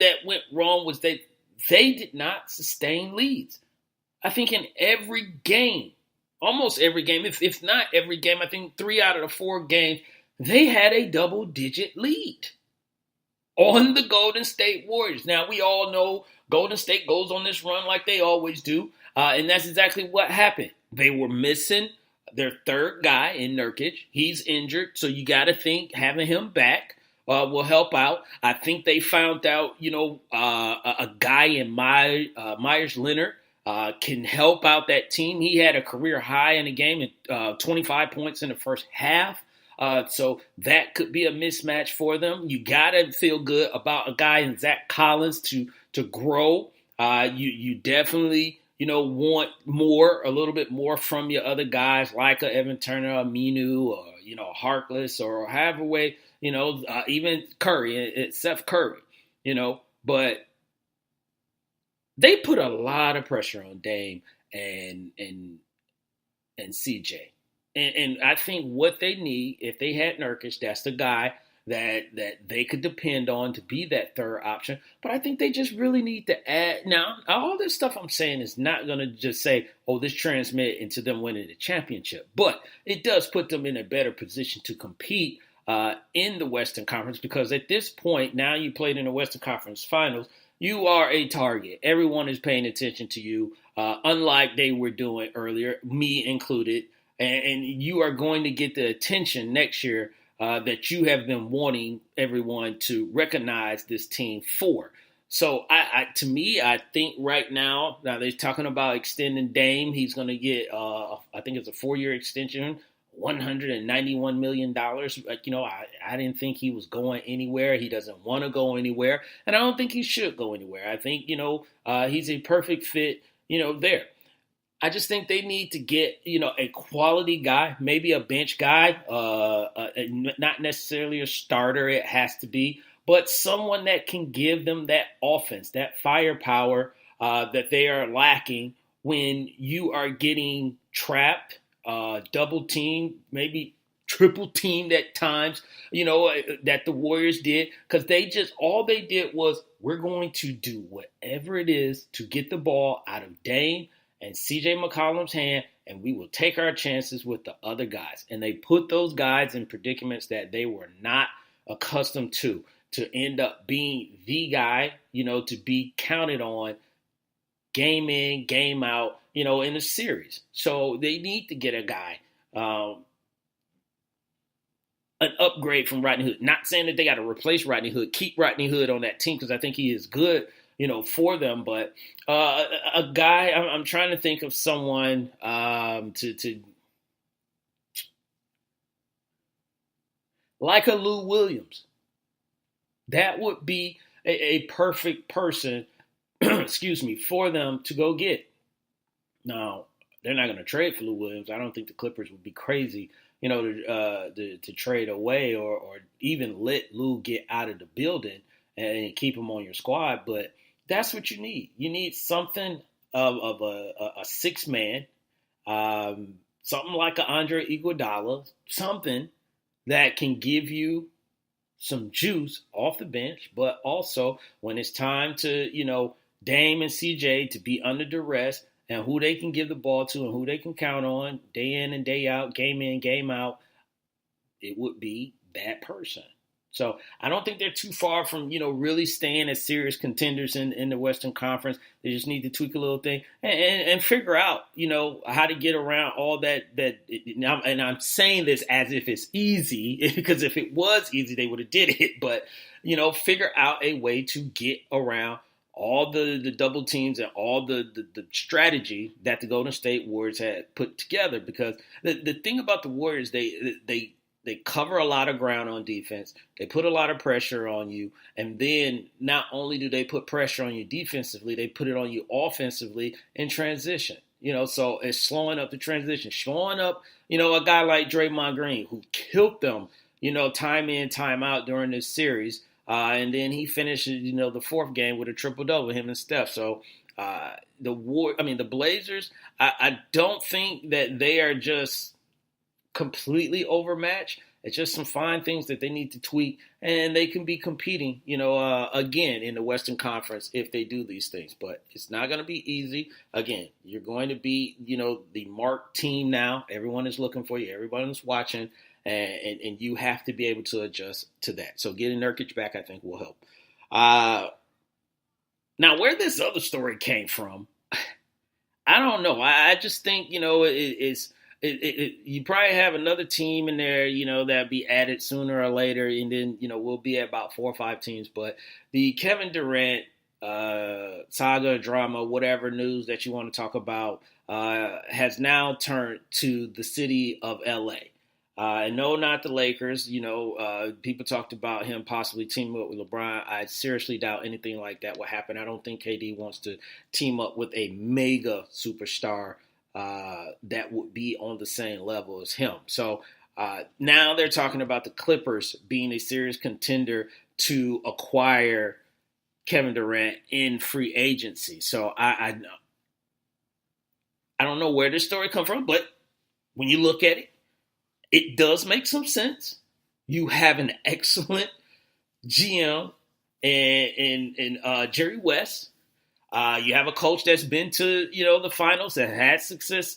that went wrong was they did not sustain leads. I think in every game, almost every game, if not every game, I think 3 out of the 4 games, they had a double digit lead on the Golden State Warriors. Now, we all know Golden State goes on this run like they always do, and that's exactly what happened. They were missing their third guy in Nurkic. He's injured, so you got to think having him back will help out. I think they found out, a guy in Myers Leonard can help out that team. He had a career high in the game at 25 points in the first half. So that could be a mismatch for them. You gotta feel good about a guy in Zach Collins to grow. You definitely want a little bit more from your other guys like a Evan Turner, Aminu, or Harkless, or however way even Curry, Seth Curry. But they put a lot of pressure on Dame and CJ. And I think what they need, if they had Nurkic, that's the guy that they could depend on to be that third option. But I think they just really need to add. Now, all this stuff I'm saying is not going to just say, oh, this transmit into them winning the championship. But it does put them in a better position to compete in the Western Conference, because at this point, now you played in the Western Conference Finals, you are a target. Everyone is paying attention to you, unlike they were doing earlier, me included. And you are going to get the attention next year that you have been wanting everyone to recognize this team for. So, to me, I think right now they're talking about extending Dame. He's going to get, I think it's a 4-year extension, $191 million. I didn't think he was going anywhere. He doesn't want to go anywhere. And I don't think he should go anywhere. I think, he's a perfect fit, there. I just think they need to get, a quality guy, maybe a bench guy, not necessarily a starter, it has to be, but someone that can give them that offense, that firepower that they are lacking when you are getting trapped, double teamed, maybe triple teamed at times, that the Warriors did, because all they did was, we're going to do whatever it is to get the ball out of Dame and CJ McCollum's hand, and we will take our chances with the other guys. And they put those guys in predicaments that they were not accustomed to end up being the guy, to be counted on game in, game out, in a series. So they need to get a guy, an upgrade from Rodney Hood. Not saying that they got to replace Rodney Hood. Keep Rodney Hood on that team, because I think he is good, for them. But a guy, I'm trying to think of someone to like a Lou Williams. That would be a perfect person, excuse me, for them to go get. Now, they're not going to trade for Lou Williams. I don't think the Clippers would be crazy, to trade away or even let Lou get out of the building and keep him on your squad. But that's what you need. You need something of a six-man, something like an Andre Iguodala, something that can give you some juice off the bench, but also when it's time to, Dame and CJ to be under duress, and who they can give the ball to and who they can count on day in and day out, game in, game out, it would be that person. So I don't think they're too far from, really staying as serious contenders in the Western Conference. They just need to tweak a little thing and figure out, how to get around all that. And I'm saying this as if it's easy, because if it was easy, they would have did it. But, figure out a way to get around all the double teams and all the strategy that the Golden State Warriors had put together. Because the thing about the Warriors, they cover a lot of ground on defense. They put a lot of pressure on you. And then not only do they put pressure on you defensively, they put it on you offensively in transition. So it's slowing up the transition, slowing up, a guy like Draymond Green, who killed them, time in, time out during this series. And then he finishes, the fourth game with a triple-double, him and Steph. So the Blazers, I don't think that they are just completely overmatched. It's just some fine things that they need to tweak, and they can be competing, again in the Western Conference if they do these things. But it's not going to be easy. Again, you're going to be, the marked team now. Everyone is looking for you. Everyone is watching, and you have to be able to adjust to that. So getting Nurkic back, I think, will help. Now, where this other story came from, I don't know. I just think, you probably have another team in there, that'll be added sooner or later, and then, we'll be at about 4 or 5 teams. But the Kevin Durant saga, drama, whatever news that you want to talk about, has now turned to the city of L.A. And no, not the Lakers. People talked about him possibly teaming up with LeBron. I seriously doubt anything like that will happen. I don't think KD wants to team up with a mega superstar that would be on the same level as him. So now they're talking about the Clippers being a serious contender to acquire Kevin Durant in free agency. So I don't know where this story come from, but when you look at it, it does make some sense. You have an excellent GM in Jerry West. You have a coach that's been to, the finals, that had success,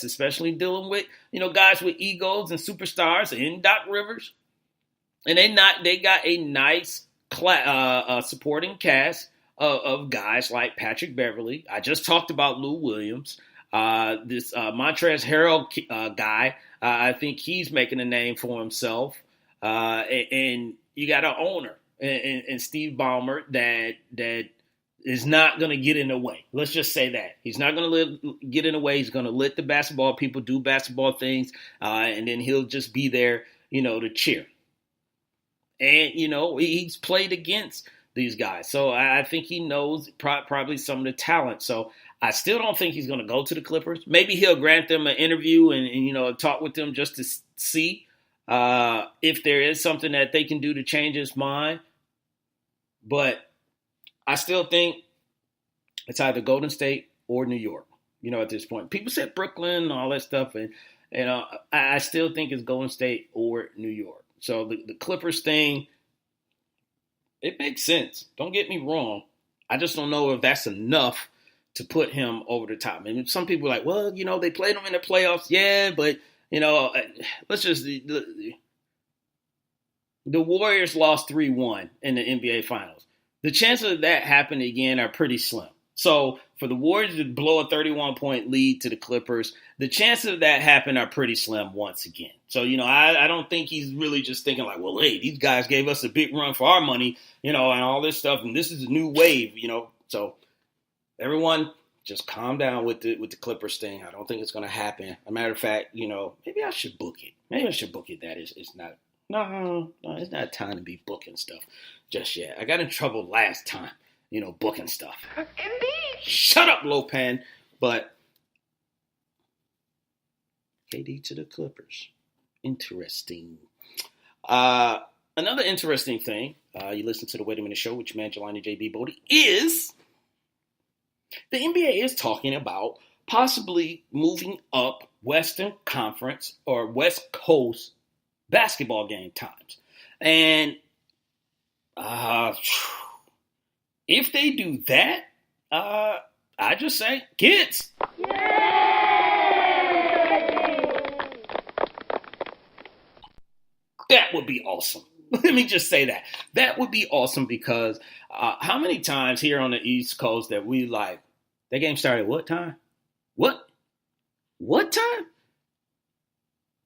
especially dealing with, guys with egos and superstars in Doc Rivers. And they got a nice supporting cast of guys like Patrick Beverley. I just talked about Lou Williams. This Montrezl Harrell guy, I think he's making a name for himself. And you got an owner and Steve Ballmer that is not going to get in the way. Let's just say that. He's not going to get in the way. He's going to let the basketball people do basketball things, and then he'll just be there, to cheer. And, he's played against these guys. So I think he knows probably some of the talent. So I still don't think he's going to go to the Clippers. Maybe he'll grant them an interview and talk with them just to see if there is something that they can do to change his mind. But I still think it's either Golden State or New York, at this point. People said Brooklyn and all that stuff. And I still think it's Golden State or New York. So the Clippers thing, it makes sense. Don't get me wrong. I just don't know if that's enough to put him over the top. And some people are like, well, they played him in the playoffs. Yeah, but, let's just the Warriors lost 3-1 in the NBA Finals. The chances of that happening again are pretty slim. So for the Warriors to blow a 31-point lead to the Clippers, the chances of that happening are pretty slim once again. So, I don't think he's really just thinking like, well, hey, these guys gave us a big run for our money, and all this stuff, and this is a new wave, So everyone just calm down with the Clippers thing. I don't think it's going to happen. As a matter of fact, maybe I should book it. Maybe I should book it. It's not. No, it's not time to be booking stuff just yet. I got in trouble last time, booking stuff. Indeed. Shut up, Lopan. But KD to the Clippers. Interesting. Another interesting thing, you listen to the Wait a Minute Show with your man, Jelani J.B. Bodie, is the NBA is talking about possibly moving up Western Conference or West Coast basketball game times. And if they do that, I just say, kids. Yay! That would be awesome. Let me just say that. That would be awesome because how many times here on the East Coast that we like, that game started what time? What time?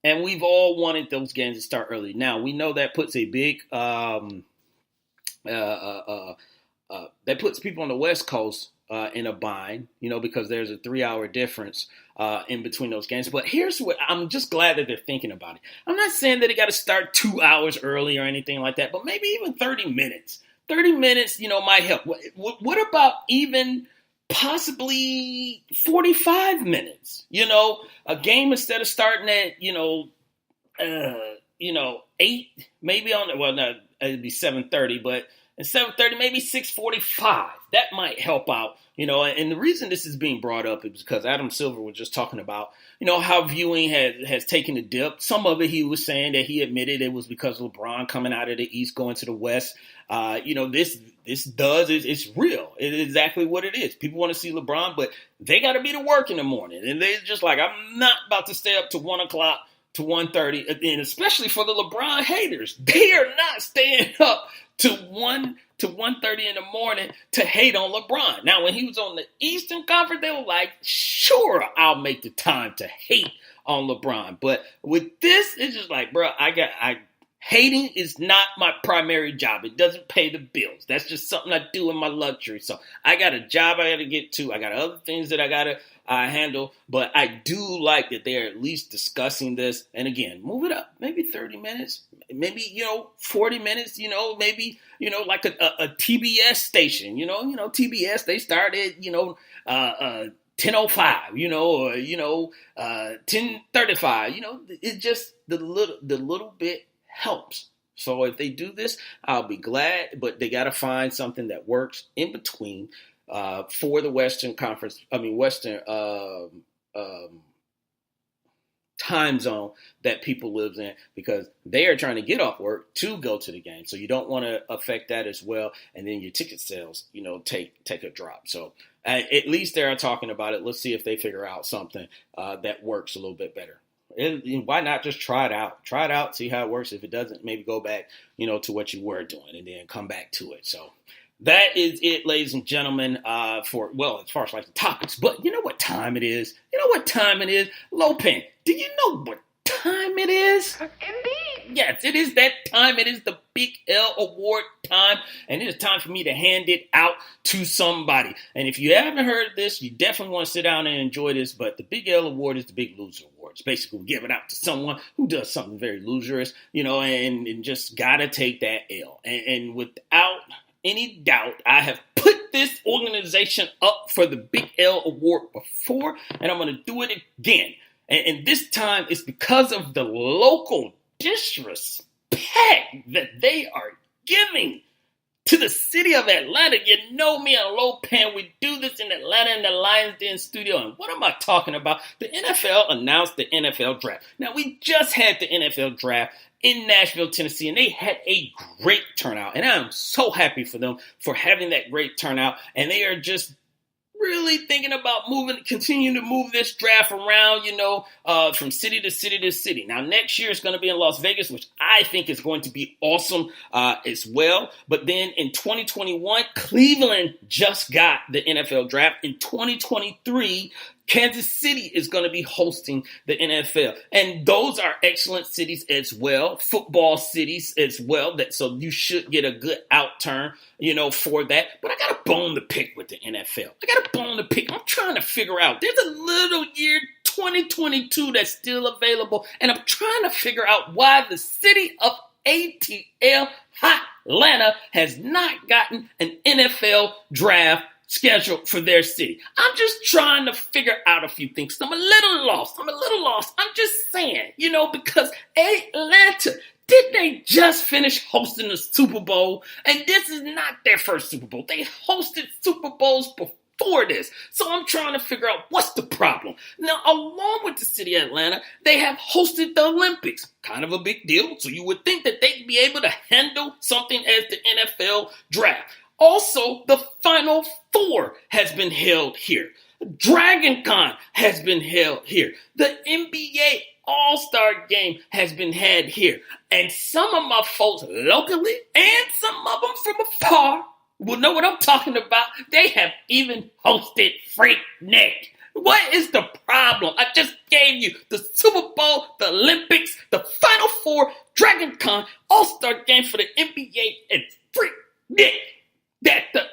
And we've all wanted those games to start early. Now, we know that puts a big, that puts people on the West Coast in a bind, because there's a 3-hour difference in between those games. But here's what, I'm just glad that they're thinking about it. I'm not saying that it got to start 2 hours early or anything like that, but maybe even 30 minutes. 30 minutes, might help. What about even possibly 45 minutes? A game instead of starting at, 8, maybe on, well, no, it'd be 7:30, but and 7:30, maybe 6:45. That might help out, And the reason this is being brought up is because Adam Silver was just talking about, how viewing has taken a dip. Some of it he was saying that he admitted it was because of LeBron coming out of the East, going to the West. It's real. It is exactly what it is. People want to see LeBron, but they got to be to work in the morning. And they're just like, I'm not about to stay up to 1 o'clock to 1:30, and especially for the LeBron haters. They are not staying up to 1:30 in the morning to hate on LeBron. Now, when he was on the Eastern Conference, they were like, sure, I'll make the time to hate on LeBron. But with this, it's just like, bro, hating is not my primary job. It doesn't pay the bills. That's just something I do in my luxury. So I got a job I got to get to. I got other things that I got to handle. But I do like that they're at least discussing this. And again, move it up. Maybe 30 minutes. Maybe, 40 minutes. Maybe, like a TBS station. TBS, they started, 10:05, or 10:35. It's just the little bit helps. So if they do this, I'll be glad, but they got to find something that works in between for the Western time zone that people live in, because they are trying to get off work to go to the game. So you don't want to affect that as well. And then your ticket sales, take a drop. So at least they're talking about it. Let's see if they figure out something that works a little bit better. And why not just try it out? Try it out, see how it works. If it doesn't, maybe go back, to what you were doing and then come back to it. So that is it, ladies and gentlemen, as far as like the topics. But you know what time it is? Lopan, do you know what time it is? Indeed. Yes, it is that time. It is the Big L Award time. And it is time for me to hand it out to somebody. And if you haven't heard this, you definitely want to sit down and enjoy this. But the Big L Award is the Big Loser Award. It's basically we give it out to someone who does something very loserous, and just got to take that L. And without any doubt, I have put this organization up for the Big L Award before, and I'm going to do it again. And this time it's because of the local disrespect that they are giving to the city of Atlanta. You know me and Lopan, we do this in Atlanta in the Lions Den studio. And what am I talking about? The NFL announced the NFL draft. Now, we just had the NFL draft in Nashville, Tennessee, and they had a great turnout. And I'm so happy for them for having that great turnout. And they are just really thinking about continuing to move this draft around, from city to city to city. Now, next year is going to be in Las Vegas, which I think is going to be awesome as well. But then in 2021, Cleveland just got the NFL draft. In 2023, Kansas City is going to be hosting the NFL. And those are excellent cities as well, football cities as well. So you should get a good outturn, for that. But I got a bone to pick with the NFL. I'm trying to figure out. There's a little year 2022 that's still available. And I'm trying to figure out why the city of ATL, Atlanta, has not gotten an NFL draft scheduled for their city. I'm just trying to figure out a few things. I'm a little lost. I'm just saying, because Atlanta, did they just finish hosting the Super Bowl? And this is not their first Super Bowl. They hosted Super Bowls before this. So I'm trying to figure out what's the problem. Now, along with the city of Atlanta, they have hosted the Olympics. Kind of a big deal. So you would think that they'd be able to handle something as the NFL draft. Also, the Final Four has been held here. Dragon Con has been held here. The NBA All-Star Game has been had here. And some of my folks locally and some of them from afar will know what I'm talking about. They have even hosted Freaknik. What is the problem? I just gave you the Super Bowl, the Olympics, the Final Four, Dragon Con, All-Star Game for the NBA, and Freaknik that the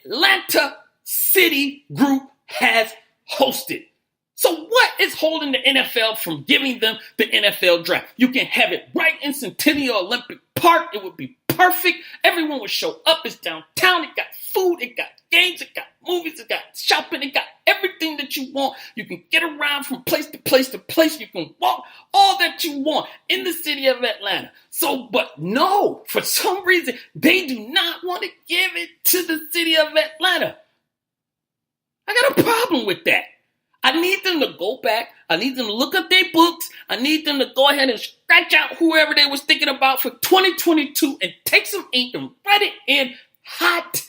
Atlanta City Group has hosted. So what is holding the NFL from giving them the NFL draft? You can have it right in Centennial Olympic Park. It would be perfect. Everyone would show up. It's downtown. It got food. It got games. It got movies. It got shopping. It got everything that you want. You can get around from place to place to place. You can walk all that you want in the city of Atlanta. So But no, for some reason, they do not want to give it to the city of Atlanta. I got a problem with that. I need them to go back. I need them to look up their books. I need them to go ahead and scratch out whoever they was thinking about for 2022 and take some ink and write it in hot